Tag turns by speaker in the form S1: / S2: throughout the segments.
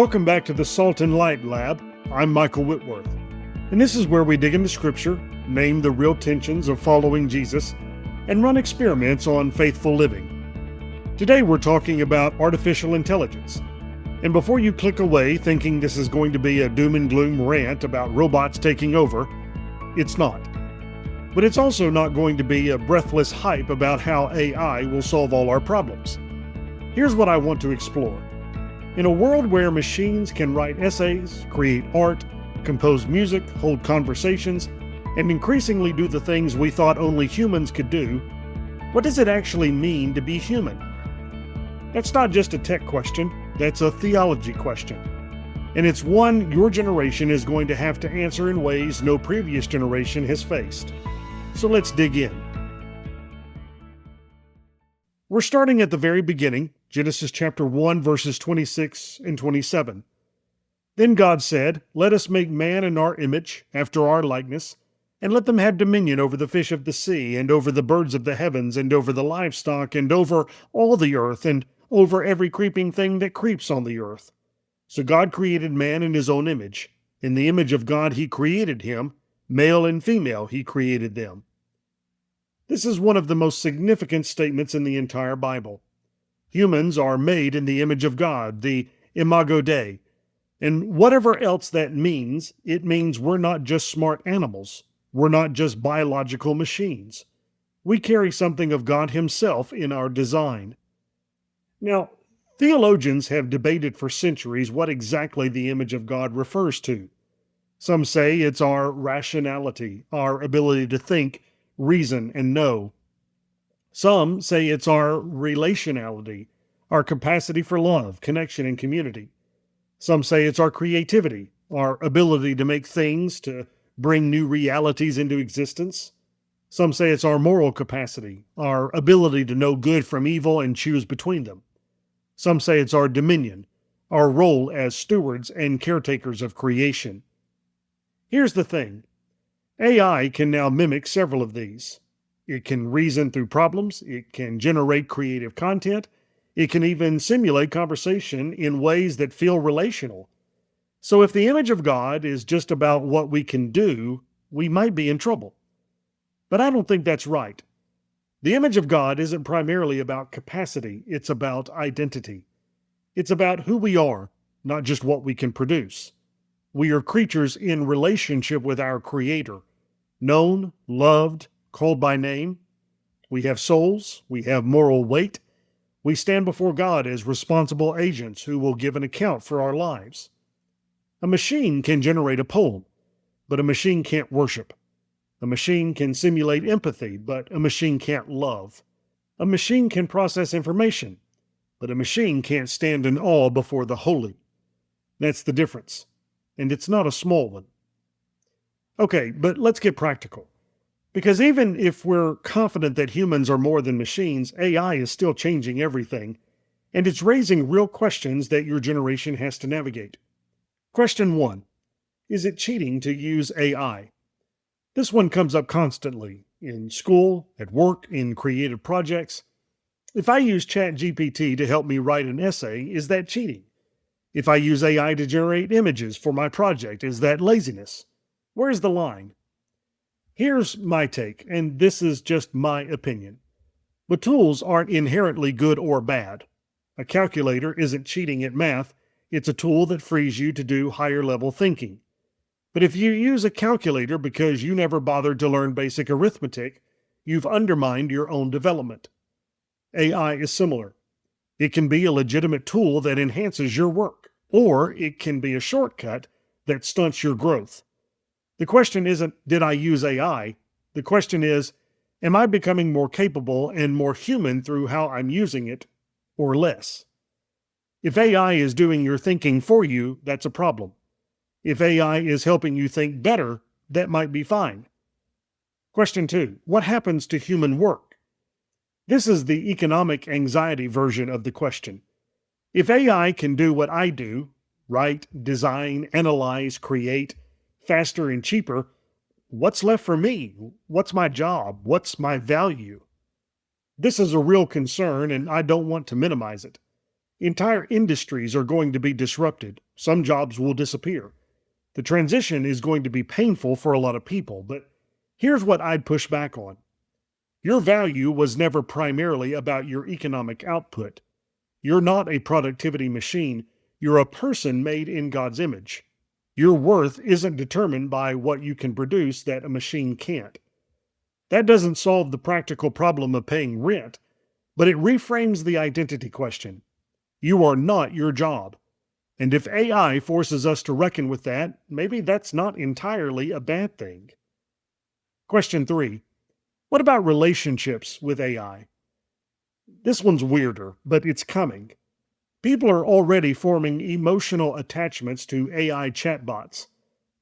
S1: Welcome back to the Salt and Light Lab. I'm Michael Whitworth, and this is where we dig into Scripture, name the real tensions of following Jesus, and run experiments on faithful living. Today we're talking about artificial intelligence. And before you click away thinking this is going to be a doom and gloom rant about robots taking over, it's not. But it's also not going to be a breathless hype about how AI will solve all our problems. Here's what I want to explore. In a world where machines can write essays, create art, compose music, hold conversations, and increasingly do the things we thought only humans could do, what does it actually mean to be human? That's not just a tech question, that's a theology question. And it's one your generation is going to have to answer in ways no previous generation has faced. So let's dig in. We're starting at the very beginning, Genesis chapter 1, verses 26 and 27. Then God said, "Let us make man in our image, after our likeness, and let them have dominion over the fish of the sea, and over the birds of the heavens, and over the livestock, and over all the earth, and over every creeping thing that creeps on the earth." So God created man in his own image. In the image of God he created him, male and female he created them. This is one of the most significant statements in the entire Bible. Humans are made in the image of God, the imago Dei. And whatever else that means, it means we're not just smart animals. We're not just biological machines. We carry something of God Himself in our design. Now, theologians have debated for centuries what exactly the image of God refers to. Some say it's our rationality, our ability to think, reason, and know. Some say it's our relationality, our capacity for love, connection, and community. Some say it's our creativity, our ability to make things, to bring new realities into existence. Some say it's our moral capacity, our ability to know good from evil and choose between them. Some say it's our dominion, our role as stewards and caretakers of creation. Here's the thing. AI can now mimic several of these. It can reason through problems, it can generate creative content, it can even simulate conversation in ways that feel relational. So if the image of God is just about what we can do, we might be in trouble. But I don't think that's right. The image of God isn't primarily about capacity, it's about identity. It's about who we are, not just what we can produce. We are creatures in relationship with our Creator, known, loved, called by name. We have souls, we have moral weight. We stand before God as responsible agents who will give an account for our lives. A machine can generate a poem, but a machine can't worship. A machine can simulate empathy, but a machine can't love. A machine can process information, but a machine can't stand in awe before the holy. That's the difference, and it's not a small one. Okay, but let's get practical. Because even if we're confident that humans are more than machines, AI is still changing everything, and it's raising real questions that your generation has to navigate. Question 1. Is it cheating to use AI? This one comes up constantly, in school, at work, in creative projects. If I use ChatGPT to help me write an essay, is that cheating? If I use AI to generate images for my project, is that laziness? Where's the line? Here's my take, and this is just my opinion. But tools aren't inherently good or bad. A calculator isn't cheating at math, it's a tool that frees you to do higher level thinking. But if you use a calculator because you never bothered to learn basic arithmetic, you've undermined your own development. AI is similar. It can be a legitimate tool that enhances your work, or it can be a shortcut that stunts your growth. The question isn't, did I use AI? The question is, am I becoming more capable and more human through how I'm using it, or less? If AI is doing your thinking for you, that's a problem. If AI is helping you think better, that might be fine. Question 2. What happens to human work? This is the economic anxiety version of the question. If AI can do what I do, write, design, analyze, create, faster and cheaper, what's left for me? What's my job? What's my value? This is a real concern, and I don't want to minimize it. Entire industries are going to be disrupted. Some jobs will disappear. The transition is going to be painful for a lot of people, but here's what I'd push back on. Your value was never primarily about your economic output. You're not a productivity machine. You're a person made in God's image. Your worth isn't determined by what you can produce that a machine can't. That doesn't solve the practical problem of paying rent, but it reframes the identity question. You are not your job. And if AI forces us to reckon with that, maybe that's not entirely a bad thing. Question 3. What about relationships with AI? This one's weirder, but it's coming. People are already forming emotional attachments to AI chatbots.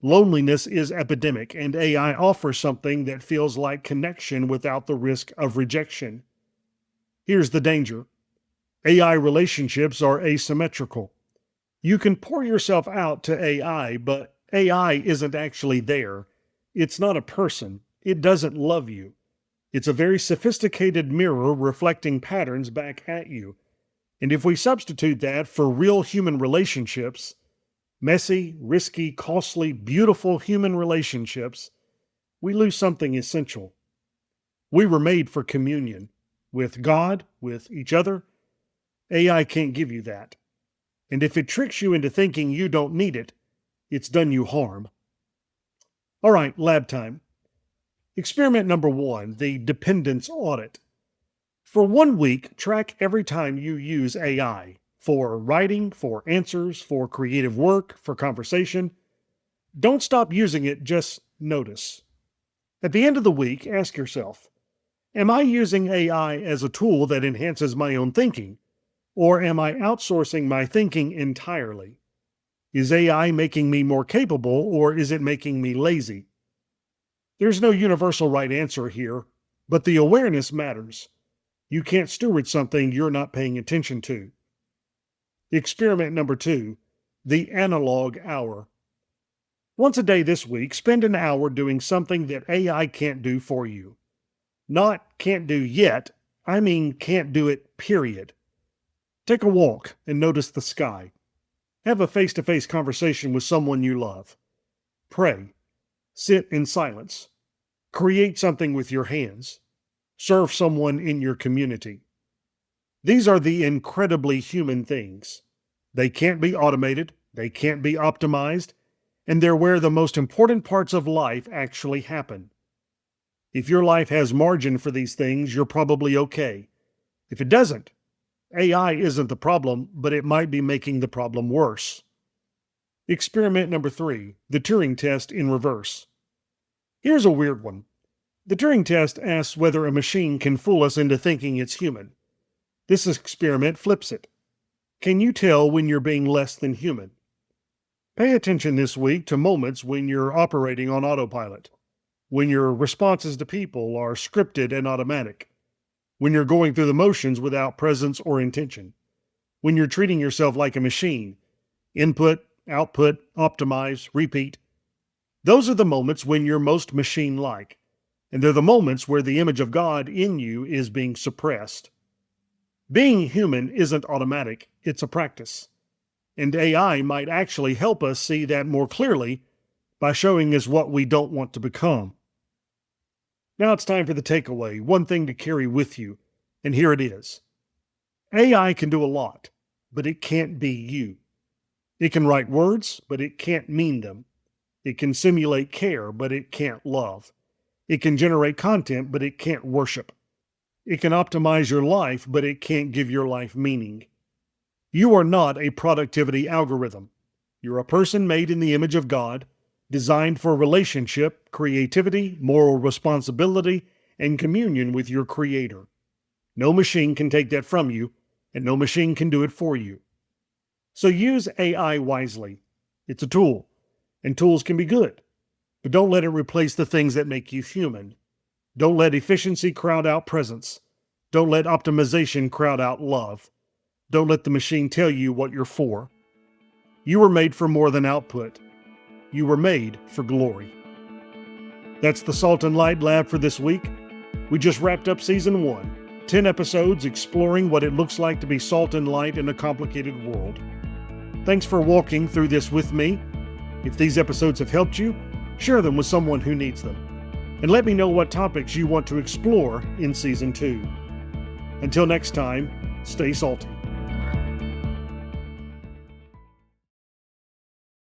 S1: Loneliness is epidemic, and AI offers something that feels like connection without the risk of rejection. Here's the danger. AI relationships are asymmetrical. You can pour yourself out to AI, but AI isn't actually there. It's not a person. It doesn't love you. It's a very sophisticated mirror reflecting patterns back at you. And if we substitute that for real human relationships, messy, risky, costly, beautiful human relationships, we lose something essential. We were made for communion with God, with each other. AI can't give you that. And if it tricks you into thinking you don't need it, it's done you harm. All right, lab time. Experiment number 1, the dependence audit. For 1 week, track every time you use AI for writing, for answers, for creative work, for conversation. Don't stop using it, just notice. At the end of the week, ask yourself, am I using AI as a tool that enhances my own thinking? Or am I outsourcing my thinking entirely? Is AI making me more capable, or is it making me lazy? There's no universal right answer here, but the awareness matters. You can't steward something you're not paying attention to. Experiment number 2, the analog hour. Once a day this week, spend an hour doing something that AI can't do for you. Not can't do yet, I mean can't do it, period. Take a walk and notice the sky. Have a face-to-face conversation with someone you love. Pray. Sit in silence. Create something with your hands. Serve someone in your community. These are the incredibly human things. They can't be automated, they can't be optimized, and they're where the most important parts of life actually happen. If your life has margin for these things, you're probably okay. If it doesn't, AI isn't the problem, but it might be making the problem worse. Experiment number 3, the Turing Test in reverse. Here's a weird one. The Turing Test asks whether a machine can fool us into thinking it's human. This experiment flips it. Can you tell when you're being less than human? Pay attention this week to moments when you're operating on autopilot, when your responses to people are scripted and automatic, when you're going through the motions without presence or intention, when you're treating yourself like a machine, input, output, optimize, repeat. Those are the moments when you're most machine-like, and they're the moments where the image of God in you is being suppressed. Being human isn't automatic, it's a practice. And AI might actually help us see that more clearly by showing us what we don't want to become. Now it's time for the takeaway, one thing to carry with you, and here it is. AI can do a lot, but it can't be you. It can write words, but it can't mean them. It can simulate care, but it can't love. It can generate content, but it can't worship. It can optimize your life, but it can't give your life meaning. You are not a productivity algorithm. You're a person made in the image of God, designed for relationship, creativity, moral responsibility, and communion with your Creator. No machine can take that from you, and no machine can do it for you. So use AI wisely. It's a tool, and tools can be good, but don't let it replace the things that make you human. Don't let efficiency crowd out presence. Don't let optimization crowd out love. Don't let the machine tell you what you're for. You were made for more than output. You were made for glory. That's the Salt and Light Lab for this week. We just wrapped up Season 1. 10 episodes exploring what it looks like to be salt and light in a complicated world. Thanks for walking through this with me. If these episodes have helped you, share them with someone who needs them. And let me know what topics you want to explore in Season 2. Until next time, stay salty.